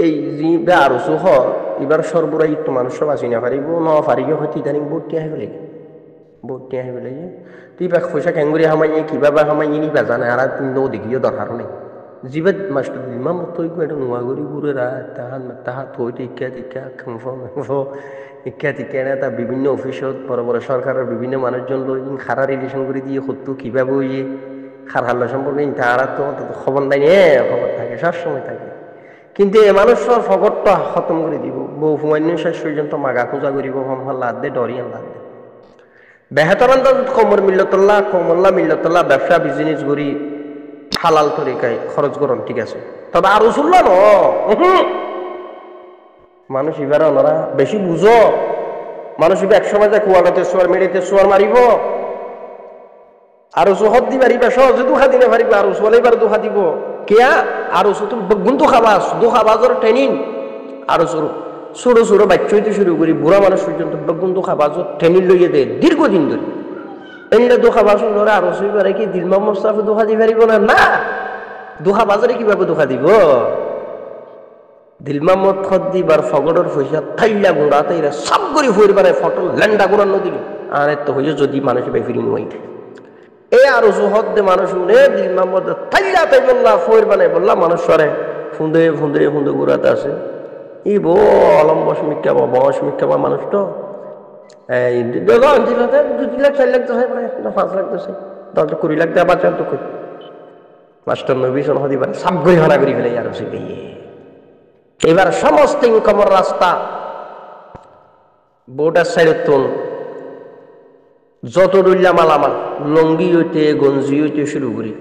এই যি আরো সুহ এবার সর্বরাই তো মানুষ বাঁচি না পারিব ন পারিব হয়তো ইদানিং ভোটটি আহিব লাগে ভোটটি আহিব লাগে তুই বা পয়সা কেঙ্গুরি হামাইয়ে কিবা বা হামাইয়ে নিবা জানে আর ন দেখিও দরকার নেই জীবাত মাস্টার দিমা মতো এটা নোয়া করি ঘুরে তাহা থই টিকা টিকা ইকা টিকা না তা বিভিন্ন অফিসত বড় বড় সরকারের বিভিন্ন মানুষজন লই খারা রিলেশন করে দিয়ে হতো কিভাবে ইয়ে খার হাল্লা সম্পর্কে তারা তো খবর নাই খবর থাকে সবসময় থাকে কিন্তু এ মানুষের ফকরটা খতম করে দিব বউ ফুমান্য শেষ পর্যন্ত মাগা পূজা করিব লাদ দে ডরিয়ান লাদ দে বেহতর আন্দাজ কমল্লা মিল্লতল্লাহ ব্যবসা বিজনেস করি হালাল তরিকায় খরচ করুন ঠিক আছে তবে আর উসুল্লা ন মানুষ এবারে ওনারা বেশি বুঝো মানুষ এক সময় যায় কুয়াকাতে সোয়ার মেডিতে সোয়ার মারিব আর হদ দিবার ইবা সহজে দুখা দিনে পারিব আর উসলে এবার দুখা দিব কেয়া আর গুণ দুখা বাজর ট্রেনিং আর ছোট ছোট বাচ্চা হইতে শুরু করি বুড়া মানুষ পর্যন্ত বেগুন দুখা বাজর ট্রেনিং লইয়ে দেয় দীর্ঘদিন ধরে এমনি দুখা বাজর ধরে আর পারে কি দিলমা মোস্তাফে দুখা দি পারিব না দুখা বাজারে কিভাবে দুখা দিব দিলমা মত খত দিবার ফগড়ের পয়সা থাইলা গুঁড়া তাইরা সব করে ফুয়ের বারে ফটল ল্যান্ডা গুঁড়ার নদী আর তো হইয়া যদি মানুষের বেফিরি নই এ আরো হদ দে মানুষ উনে দিলমা মত থাইলা তাই বললা ফুয়ের বানাই বললা মানুষ সরে ফুঁদে ফুঁদে ফুঁদে গুঁড়াতে আছে ই বো অলম্ব সমীক্ষা বা বসমীক্ষা বা মানুষ তো এই 2 লাখ 4 লাখ দশে 5 লাখ দশে 10 লাখ দেওয়া বাচ্চা তো কই মাস্টার নবী সন হদি পারে সব করে হানা করি ফেলে আর এবার সমস্ত ইনকামের রাস্তা বোর্ডার সাইডের তুন যত ডুল্লা মালামাল লঙ্গি হইতে গঞ্জি হইতে শুরু করি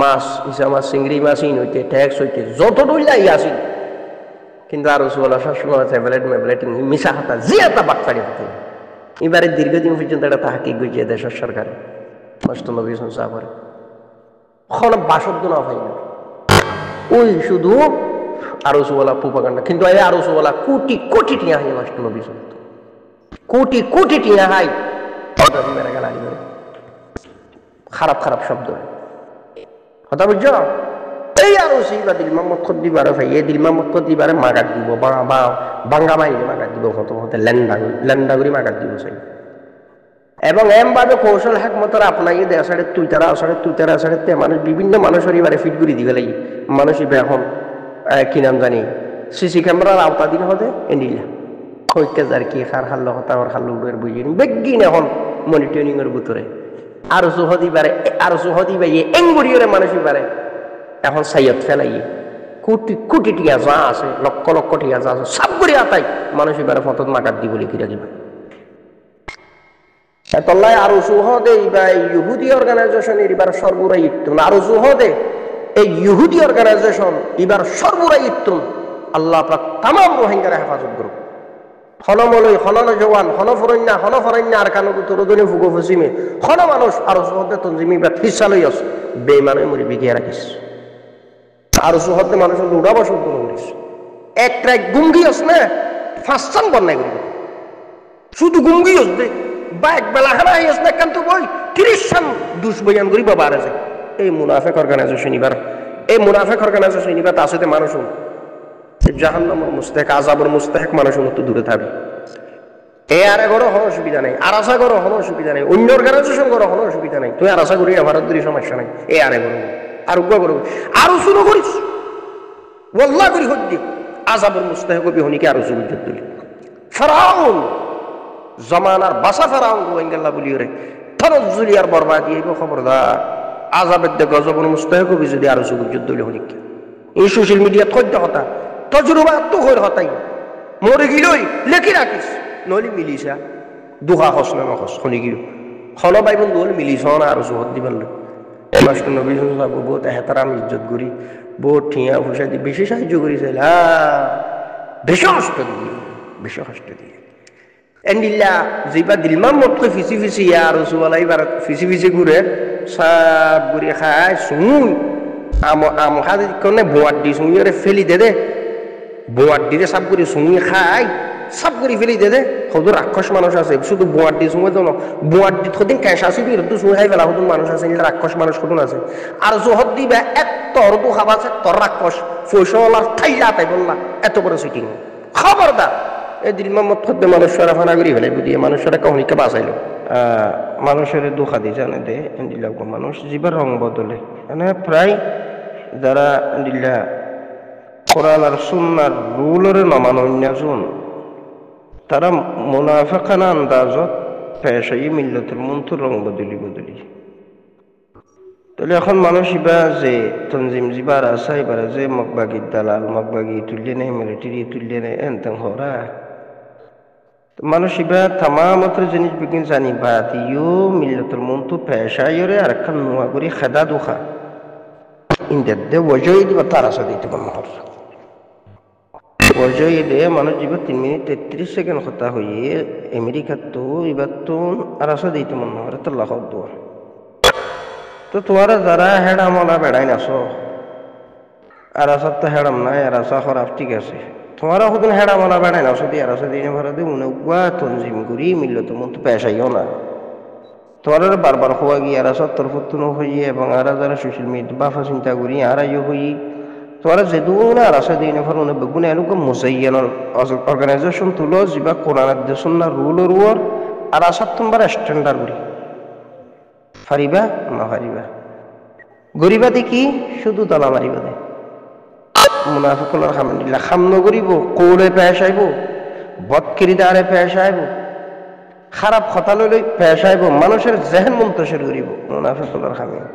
মাছ ইসা মাছ চিংড়ি মাছ ইন হইতে ট্যাক্স হইতে যত ডুল্লাই আসিল কিন্তু আর বলা সবসময় ট্যাবলেট মিশা হাতা জিয়াতা বাটপাড়ি হতে এবারে দীর্ঘদিন পর্যন্ত একটা তাহাকি গুজিয়ে দেশের সরকারে মাস্টার নবী সাহাবারে এখন বাসদ্দ না হয় না ওই শুধু আরসুওয়ালা প্রোপাগান্ডা কিন্তু এই আরসুওয়ালা কোটি কোটি টিয়া হয় মাস্টার নবী কোটি কোটি টিয়া হয় খারাপ খারাপ শব্দ কথা বুঝছো এই আরসি বা দিলমা মত দিবারে ভাই এই দিলমা মত দিবারে মাগাত দিব বাঙ্গা মাইলে মাগাত দিব কত হতে ল্যান্ডাগুড়ি মাগাত দিব চাই এবং এমভাবে কৌশল হেকমতর আপনাকে দেশাড়ে তুইতারা আসাড়ে মানুষ বিভিন্ন মানুষের এবারে ফিট করে দিবে লাগি মানুষ এখন কি নাম জানি সিসি ক্যামেরার আওতা দিন হতে এনিলা হইতে যার কি খার হাল্লো হতা আর হাল্লো উড়ের বুঝি বেগিন এখন মনিটরিং এর ভিতরে আরো সুহদি বাইয়ে এঙ্গুড়িয়ে মানুষ পারে এখন সাইয়দ ফেলাইয়ে কোটি কোটি টিয়া যা আছে লক্ষ লক্ষ টিয়া যা আছে সব করে আতাই মানুষ এবারে ফতত মাকাত দি বলে কিরা দিবা তল্লাই আরো সুহদে বা ইহুদি অর্গানাইজেশন এবার সর্বরাই ইত্তুম আরো সুহদে এই ইহুদি অর্গানাইজেশন এবার সর্বরাই ইত্তুম আল্লাহ পাক তাম রোহিঙ্গার হেফাজত করুক হনমলই হনন জওয়ান হনফরণ্যা আর কানকু তরুদনি ফুগো ফুসিমে হন মানুষ আরো সুহদে তঞ্জিমি বা ফিসালই আস বেমানে মরি বিকিয়ে রাখিস আরো সুহদে মানুষের উড়া বসত করিস এক ট্রাক গুঙ্গি আস না ফাঁসান বন্যায় করি শুধু গুঙ্গি আস দে বা এক বেলা হারা হইস না কিন্তু বই 30 সাল দুষ্বয়ান করি বাবা আছে এই মুনাফিক অর্গানাইজেশন এবার তার সাথে মানুষ জাহান্নামের মুস্তাহিক আযাবের মুস্তাহিক মানুষের মতো দূরে থাকবে এ আর এগোরও কোনো অসুবিধা নেই আর আশা করো কোনো অসুবিধা নেই অন্য অর্গানাইজেশন করো কোনো অসুবিধা নেই তুই আর আশা করি আমার দূরে সমস্যা নেই এ আর এগোরো আর উগ্র করবো আরো শুরু করিস ওয়াল্লাহ করি হদ্দি আযাবের মুস্তাহিক বিহনিকে আরো শুরু করতে ফেরাউন জমানার বাসা ফেরাউন রোহিঙ্গা বলিও রে তরজ্জুলি আর বরবাদি এই খবরদার আযাবের দে গজবের মুস্তাহিক হবি যদি আরো শুরু যুদ্ধ হনিক এই সোশ্যাল মিডিয়া থদ্য হতা তজরুবা তো হইর হতাই মরে গিলই লেখি রাখিস নলি মিলিসা দুহা হস না নহস শুনি গিল হল ভাই বন্ধু হল মিলিস না আরো সুহদ দিবার মাস্টার নবী সাহেব বহুত এহতারাম ইজ্জত করি বহুত ঠিয়া ফুসা দি বেশি সাহায্য করিছিল বেশি কষ্ট দিয়ে এন্ডিল্লা যেবা দিলমাম মতকে ফিসি আর রসুলাই বার ফিসি ঘুরে সব ঘুরে খায় শুনুই আম খাদি কোনে বোয়ার দি শুনিয়ে ফেলি দে বোয়ার দিলে সব করে শুনিয়ে খায় সব করে ফেলি দে হদুর রাক্ষস মানুষ আছে শুধু বোয়ার দিয়ে সময় তো বোয়ার দি থদিন ক্যাশ আসি দিল তো সময় খাই ফেলা হদুর মানুষ আছে রাক্ষস মানুষ কতন আছে আর জোহর দিবা এত তো খাবা আছে তোর রাক্ষস ফসল আর ঠাইলা তাই বললা এত বড় সিটিং খবরদার এই দিল মোহাম্মদ খদ্দে মানুষরা ফানা করি ফেলে বুঝিয়ে মানুষরা কখনিকে বাঁচাইলো মানুষের দুঃখা দিয়ে জানে দে দিল্লা মানুষ জীবার রং বদলে মানে প্রায় যারা দিল্লা কোরআন আর সুন্নার রুলের নমানুন তারা মুনাফিকানা আন্দাজত পেশাই মিল্লতুল মুনতুর রং বদলি তাহলে এখন মানুষ ইবা যে তনজিম জিবার আসা এবার যে মগবাগি দালাল মগবাগি তুললে নেই মিলিটারি তুললে নেই এনতেন হরা মানুষ ইবা তামামত জিনিস বিজ্ঞান জানি বাত ইউ মিল্লতুল মুনতু পেশাইরে আর একখান নোয়া করি খেদা দুখা ইন্দের দে ওজই দিবা তারা সাথে দিতে মহর ওজই দে মানুষ জীবন 3 মিনিট 33 সেকেন্ড কথা হইয়ে আমেরিকার তো এবার তো আর আসা দিতে মহর তো লাখ দোয়া তো তোমারা যারা হেডামলা বেড়াই নাছো আর আসার তো হেডাম নাই আর আসা খারাপ ঠিক আছে তোমারা হদিন হেডামলা বেড়াই নাছো দিয়ে আর আসা দিনে ভরা দিয়ে মনে উয়া তঞ্জিম করি মিলল তো মন তো পেশাইও না তোমার বারবার হওয়া গিয়ে আর আসার তরফতুন হইয়ে এবং আর যারা সোশ্যাল মিডিয়া বাফা চিন্তা করি আর আইও হই তোমারা যেদুন আর আসা দিনে ভরা মনে বেগুন এরকম মুসাইয়ানোর অর্গানাইজেশন তুলো যা কোরআন দেশনার রুলের ওর আর আসার তোমার স্ট্যান্ডার্ড করি ফারিবা না ফারিবা গরিবা দেখি শুধু তলা মারিবা দে মুনাফিকুল আলহামদুলিল্লাহ খাম নগরিব কৌড়ে পেশ আইব বদকিরিদারে পেশ আইব খারাপ কথা লইলে পেশ আইব মানুষের জেহেন মুন্তশির করিব মুনাফিকুল আলহামদুলিল্লাহ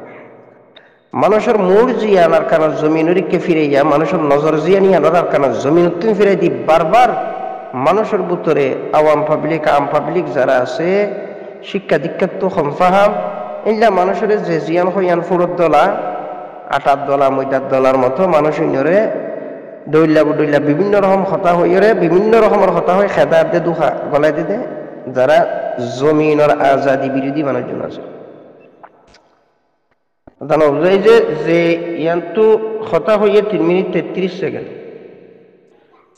মানুষের মূল জিয়া আনার কারণ জমিনকে ফিরে যা মানুষের নজর জিয়া নিয়ে আনার কারণ জমিন তুমি ফিরে দি বারবার মানুষের ভিতরে আওয়াম পাবলিক আম পাবলিক যারা আছে শিক্ষা দীক্ষাত তো খমফাহাম এইলা মানুষের যে জিয়ান হইয়ান ফুরত দলা আটার দলা ময়দার দলার মতো মানুষ ইনরে দৈল্লা বুডৈল্লা বিভিন্ন রকম হতা হইরে বিভিন্ন রকমের হতা হয় খেদার দে দুখা গলাই দিতে যারা জমিনের আজাদি বিরোধী মানুষজন আছে জানো এই যে ইয়ানটো হতা হইয়ে 3 মিনিট 33 সেকেন্ড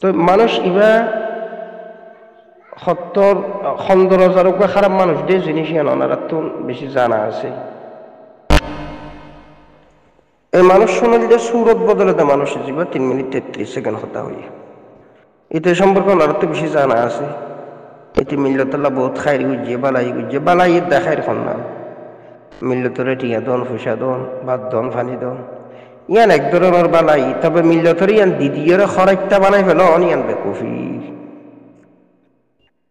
তো মানুষ ইবা 70,000 খারাপ মানুষ দিয়ে জিনিস ইয়ানার তো বেশি জানা আছে এই মানুষ শুনলে সুরত বদলে দেয় মানুষের জীবন 3 মিনিট 33 সেকেন্ড হতা হইয়ে এতে সম্পর্কে ওনার তো বেশি জানা আছে এটি মিল্লতুল্লাহ বহুত খাইরি গুজিয়ে বালাই দেখায় এখন না মিল্লতরে টিয়া দন ফুসা দন ভাত দন ফানি দন ইয়ান এক ধরনের বালাই তবে মিল্লতরে ইয়ান দিদিয়ের খরাইটা বানাই ফেল ইয়ান বেকুফি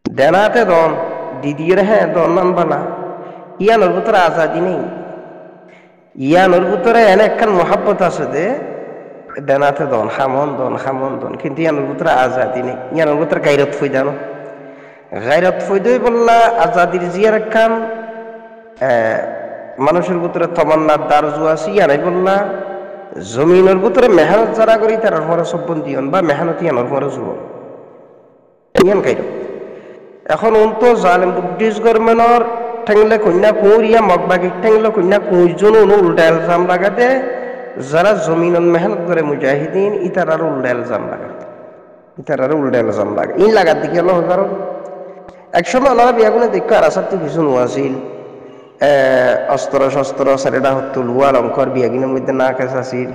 দেনাতে দন দিদিয়ের হ্যাঁ দন নান বালা ইয়ানোর ভিতরে আজাদি নেই ইয়ানোর ভিতরে এনে একখান মহাব্বত আছে দে দেনাতে দন খামন দন কিন্তু ইয়ানোর ভিতরে আজাদি নেই ইয়ানোর ভিতরে গাইরত ফই দানো গাইরত ফই দই বললা আজাদির জিয়ার একখান মানুষের ভিতরে তমান্নার দারজু আছে ইয়ানাই বললা জমিনের ভিতরে মেহনত যারা করি তার মরা সব্বন্দি হন বা মেহনতি ইয়ানোর মরা যুবন ইয়ান গাইরত এখন উনতো জালেম বুদ্ধিস্ট গভর্নমেন্টর ঠেংলে কন্যা কুঁড়িয়া মগবাগি ঠেংলে কন্যা কুঁজন উল্টা এলজাম লাগাতে যারা জমিনত মেহনত করে মুজাহিদিন ইতার আর উল্টা এলজাম লাগে ইন লাগার দিকে হলো কারণ একসময় ওনারা বিয়াগুলো দেখো আর আসার তো কিছু নোয়াছিল অস্ত্র শস্ত্র সারেটা হতো লুয়া লঙ্কর বিয়াগিনের মধ্যে না কাছে আসিল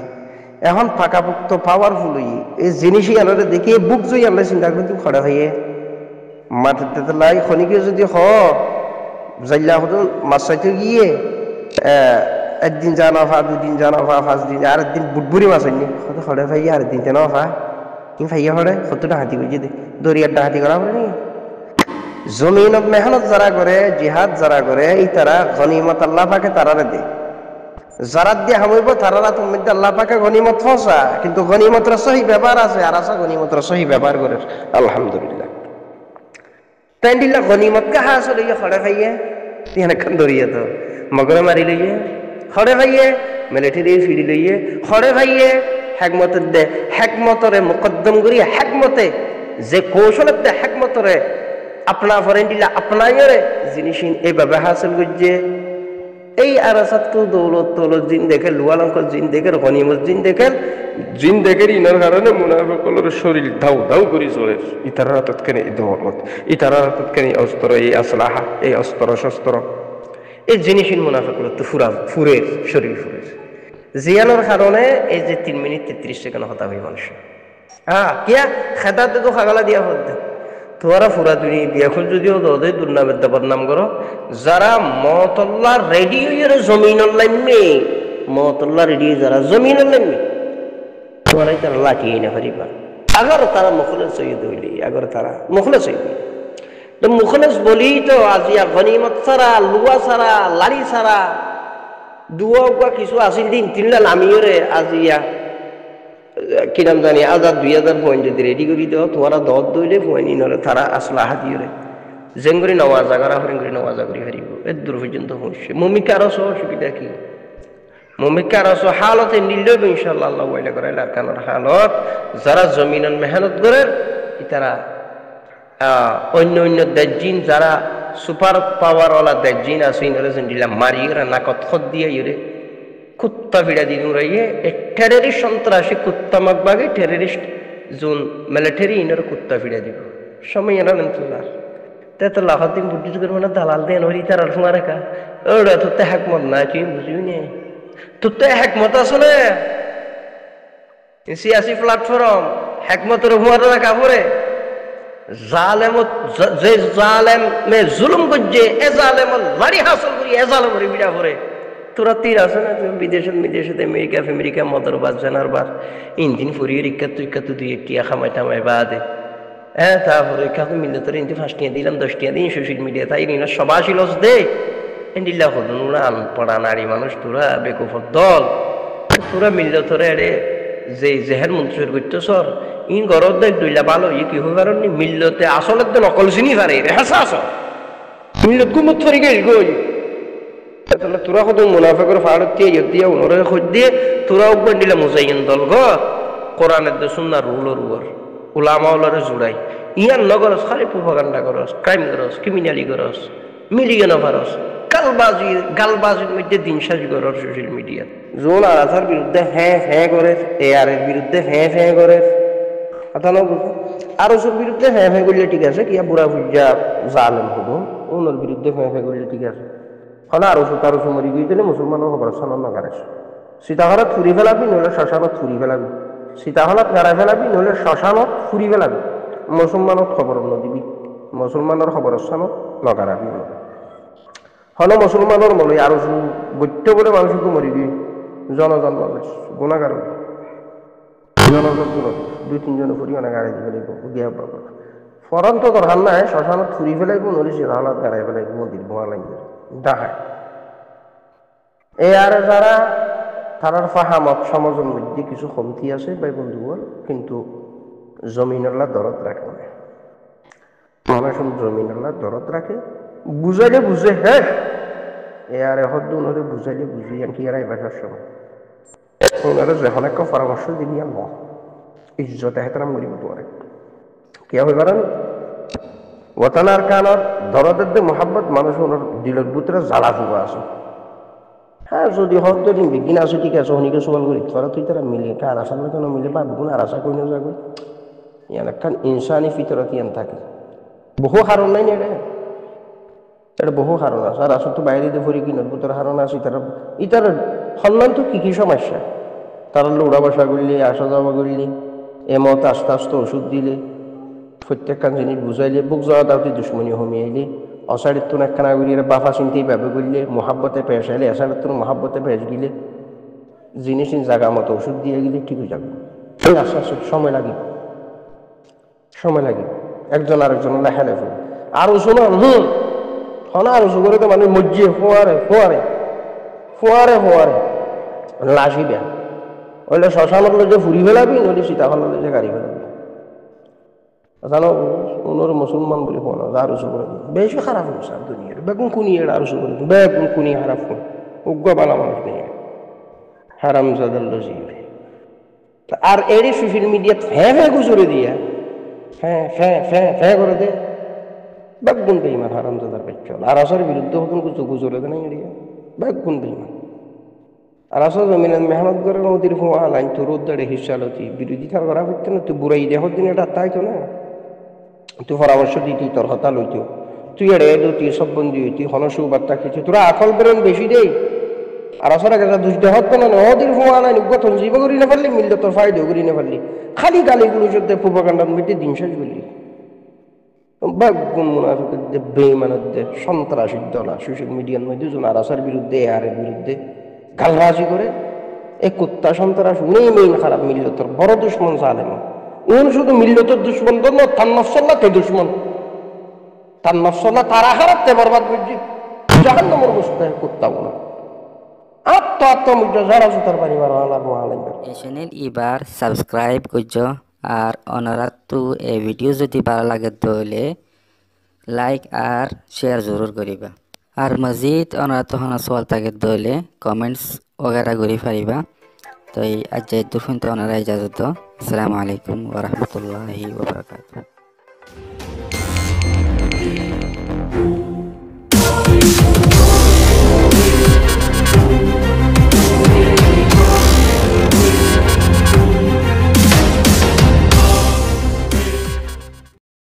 এখন পাকাপোক্ত পাওয়ারফুল এই জিনিসই আনারে দেখে বুক জয়ী আমরা চিন্তা করি তুমি খড়া হইয়ে মাটিতে লাই খনিকে যদি জাইলা হতো মাছ চাইতে গিয়ে একদিন জানা ফা 2 দিন জানা ফা 5 দিন আর একদিন বুটবুরি মাছ আনি কত খড়ে ভাইয়া আর দিন জানা ফা তুমি ভাইয়া হড়ে কতটা হাতি বুঝে দে দরিয়ারটা হাতি করা পড়ে নি জমিনত মেহনত যারা করে জিহাদ যারা করে এই তারা গনিমত আল্লাহ পাকে তারারে দে যারা দিয়ে হামইব তারা তুমি আল্লাহ পাকে গনিমত ফসা কিন্তু গনিমতের সহি ব্যবহার আছে আর আছে গনিমতের সহি ব্যবহার করে আলহামদুলিল্লাহ তাই দিল্লা গনিমত কে হাস লইয়ে খড়ে খাইয়ে তিন খান দরিয়ে তো মগরে মারি লইয়ে খড়ে খাইয়ে মিলিটারি ফিরি লইয়ে খড়ে খাইয়ে হেকমতের দে হেকমতরে মুকদ্দম করি হেকমতে যে কৌশলের দে হেকমতরে আপনা ফরেন দিলা আপনাইরে জিনিস এইভাবে হাসিল করছে এই আরাসাত তো দৌলত জিন দেখে লুয়ালঙ্কর জিন দেখে গনিমত জিন দেখে জিন দেখের ইনার কারণে মুনাফিকগুলোর শরীর ধাউ ধাউ করে চলে ইতার হাতত কেন এই দৌলত ইতার হাতত কেন অস্ত্র এই আসলাহা এই অস্ত্র শস্ত্র এই জিনিসের মুনাফিকগুলো তো ফুরের শরীর ফুরের জিয়ানোর কারণে এই যে 3 মিনিট 33 সেকেন্ড হতা হয় মানুষ কিয়া খেতাতে তো খাগালা দিয়া হতে তোরা ফুরা তুমি বিয়াখন যদিও দোদে দুর্নামের দাবার নাম করো যারা মতল্লা রেডিও জমিনের লাইমে মতল্লা রেডিও যারা জমিনের লাইমে তোরাই তারা লাঠি এনে পারিবা আগর তারা মুখলেস সৈয়দ হইলি আগর তারা মুখলেস হইলি তো মুখলেস বলি তো আজিয়া গনিমত ছাড়া লুয়া ছাড়া লাড়ি ছাড়া দুয়া কিছু আসিল দিন তিনটা নামিও রে আজিয়া কি নাম জানি 1000-2000 পয়েন্ট যদি রেডি করি দেও তোরা দর দইলে পয়েন্ট নলে তারা আসলা হাতিও রে জেঙ্গরি নওয়াজ আগারা হরেঙ্গরি নওয়াজ আগরি হারিব এর দূর পর্যন্ত পৌঁছে মমিকা আরো সুবিধা কি মমিকা আরো হালতে নিল ইনশাআল্লাহ আল্লাহ ওয়াইলা করে লারকানোর হালত যারা জমিনের মেহনত করে তারা অন্য অন্য দেশজিন যারা সুপার পাওয়ার ওয়ালা দেশজিন আছে ইনরে জিন্দিলা মারিয়ে নাকত খত দিয়ে ইরে কুত্তা ভিড়া দিন উড়াইয়ে টেররিস্ট সন্ত্রাসী কুত্তা মাগবাগে টেররিস্ট জোন মিলিটারি ইনার কুত্তা ভিড়া দিব সময় এরা নেতুল্লাহ তো লাহদিন বুদ্ধি করবো না দালাল দেন হরি তার সময় রেখা ওরা তোর তো হ্যাকমত না তুই বুঝিও নে তোর তো হ্যাকমত আসলে সিয়াসি প্ল্যাটফর্ম হ্যাকমতের হুয়ার রাখা পরে জালেমত যে জালেমে জুলুম করছে এ জালেম লাড়ি হাসল করি এ জালেমরি বিড়া পরে তোরা তীর আছে না তুমি বিদেশে আমেরিকা মদরবাদ জানারবার ইঞ্জিন ফুরিয়ে ইক্কাতু দুই একটি খামাই টামাই বাদে তারপরে কাকু মিললে তোর ইঞ্জিন 5 টাকা দিলাম 10 টাকা দিন সোশ্যাল মিডিয়া তাই না সবাসী লস দে এন্ডিল্লা হল ওরা আনপড়া নারী মানুষ তোরা বেকুফর দল তোরা মিললে তোরা এড়ে যে জেহের মন্ত্রীর করতে সর ইন ঘরত দেখ দুইলা ভালো ই কি কারণ মিললতে আসলে তো নকল চিনি পারে হেসা আস মিলত গুমত ফরি গেল গই তাহলে তোরা কত মুনাফিকের ফাড়ত দিয়ে ইয়া উনরে খোঁজ দিয়ে তোরা উপর দিলা মুজাইন দল গ কোরআনের দে সুন্নাহ রুলর উপর উলামা ওলারে জুড়াই ইয়ার নগরস খালি প্রোপাগান্ডা করস ক্রাইম করস ক্রিমিনালি করস মিলিগন ফারস গালবাজির মধ্যে দিন সাজি করস সোশ্যাল মিডিয়া জোন আরাসার বিরুদ্ধে হ্যাঁ করে এর বিরুদ্ধে হ্যাঁ করে কথা না বুঝো আরসের বিরুদ্ধে হ্যাঁ করলে ঠিক আছে কিয়া বুড়া ফুজা জালেম হবো ওনার বিরুদ্ধে হ্যাঁ করলে ঠিক আছে হলে আরো মরি গিয়ে দিলে মুসলমানের খবর সানান গাড়াইছে সীতাহরাত ফুরি ফেলাবি নইলে শ্মশানত ফুরি ফেলাবি সীতাহরাত গাড়াই ফেলাবি নইলে শ্মশানত ফুরি ফেলাবি মুসলমানত খবর নদিবি মুসলমানের খবর সানত নগারাবি হলে মুসলমানের মনে আরো গত্য বলে মানুষকে মরি গিয়ে জনজন মানুষ গুণাগার জনজন 2-3 ফুরি অনেক গাড়াই দিবে গিয়া বাবা ফরন তো দরকার নাই শ্মশানত ফুরি ফেলাইব নইলে সীতাহরাত গাড়াই ফেলাইব মন্দির বোয়া লাগবে দেখায় এই আর যারা তারার ফাহামত সমাজের মধ্যে কিছু কমতি আছে ভাই বন্ধুগণ কিন্তু জমিনাল্লাহ দরদ রাখে না মানুষ জমিনাল্লাহ দরদ রাখে বুঝাইলে বুঝে হ্যাঁ এ আর হদ্দ ওনারে বুঝাইলে বুঝি কি আর এবার সময় ওনারা যখন একটা পরামর্শ দিলি আর ন ইজ্জত হেতারাম করিব তোমার কে হয়ে পারেন ওতানার কানর দরদের দে মোহাম্মত মানুষ ওনার দিলের ভিতরে জ্বালা ফুবা আছে হ্যাঁ যদি হত দিন বিজ্ঞান আছে ঠিক আছে হনিকে সমান করি তোরা তুই তারা মিলে কার আসার কেন মিলে বা গুণ আর আশা করি না যাবে ইয়ান একখান ইনসানি ফিতরত ইয়ান থাকে বহু কারণ নাই না এটা বহু কারণ আছে আর আসলে তো বাইরে দিয়ে ভরি কিনার ভিতরে কারণ আছে তারা ইতার সন্ধান তো কি সমস্যা তারা উড়া বসা করলে আসা যাওয়া করলে এমত আস্তে আস্তে ওষুধ দিলে প্রত্যেকখান জিনিস বুঝাইলে বুক যাওয়া দাওতে দুশ্মনী হমিয়াইলে অসাড়ের তো একখানা করিয়ে বাফা চিনতেই ব্যবহার করলে মহাব্বতে পেশ আইলে এসাড়ের তো মহাব্বতে পেশ গেলে জিনিস জায়গা মতো ওষুধ দিয়ে গেলে ঠিক হয়ে যাবে আস্তে আস্তে সময় লাগে একজন আরেকজন লেখা লেখে আরো শোনো হনা আরো করে তো মানুষ মজ্জিয়ে ফোয়ারে লাশি বেয়া ওইলে শ্মশানত যে ফুরি ফেলাবি নইলে সীতাফল যে গাড়ি ফেলাবি জানো ওনার মুসলমান বলে ফোন আরো করে বেশি খারাপ হয়েছে আর দুনিয়ার বেগুন কুনি এর আরো করে বেগুন কুনি খারাপ ফোন উগ্র বালা মানুষ নেই হারাম জাদাল আর এরই সোশ্যাল মিডিয়াত হ্যাঁ গুজরে দিয়া হ্যাঁ করে দে বেগুন বেইমান হারাম জাদার পেচ্ছল আর আসার বিরুদ্ধে হতন কিছু গুজরে দে নাই এড়িয়া বেগুন বেইমান আর আসো জমিনের মেহনত করে নদীর ফোয়া লাইন তো রোদ দাঁড়ে হিসালতি বিরোধী থার করা হইতো না তুই বুড়াই দেহর দিন এটা তাইতো না তুই পরামর্শ দিতি তোর হতা লইতো তুই এড়ে তুই সব বন্দি হইতি হনসু বার্তা খেয়েছি তোরা আকল বেরোন বেশি দেই আর আসলে একটা দুষ দেহত না নদীর ফোয়া লাইন গঠন জীব করি না পারলি মিললে তোর ফায়দা করি না পারলি খালি গালিগুলো চলতে প্রোপাগান্ডার মধ্যে দিন শেষ করলি বাগুন মুনাফিকের যে বেঈমানের যে সন্ত্রাসী দল সোশ্যাল মিডিয়ার মধ্যে আরাসার বিরুদ্ধে এআরের বিরুদ্ধে গালরাজি করে এই কুত্তা সন্ত্রাস উনি মেইন খারাপ মিল্লতর বড় দুশ্মন জালেম উন শুধু মিল্লতর দুশ্মন বলল তার নফসল্লা তে দুশ্মন তার নফসল্লা তারা খারাপ তে বরবাদ করছি জাহান্নামের অবস্থায় কুত্তা বলো আত্মমুদ্রা যারা সুতার পানি মারা আল্লাহ মহালাইন এই চ্যানেল এবার সাবস্ক্রাইব করছো আর অনুরাগ তো এই ভিডিও যদি ভালো লাগে তাহলে লাইক আর শেয়ার জরুর করিবা আর মজিদ অনুরাগ তখন সওয়াল থাকে তাহলে কমেন্টস वगैरह করি পারিবা তো এই আজ দুফুন তো অনুরাগ ইজাজত আসসালামু আলাইকুম ওয়া রাহমাতুল্লাহি ওয়া বারাকাতুহু।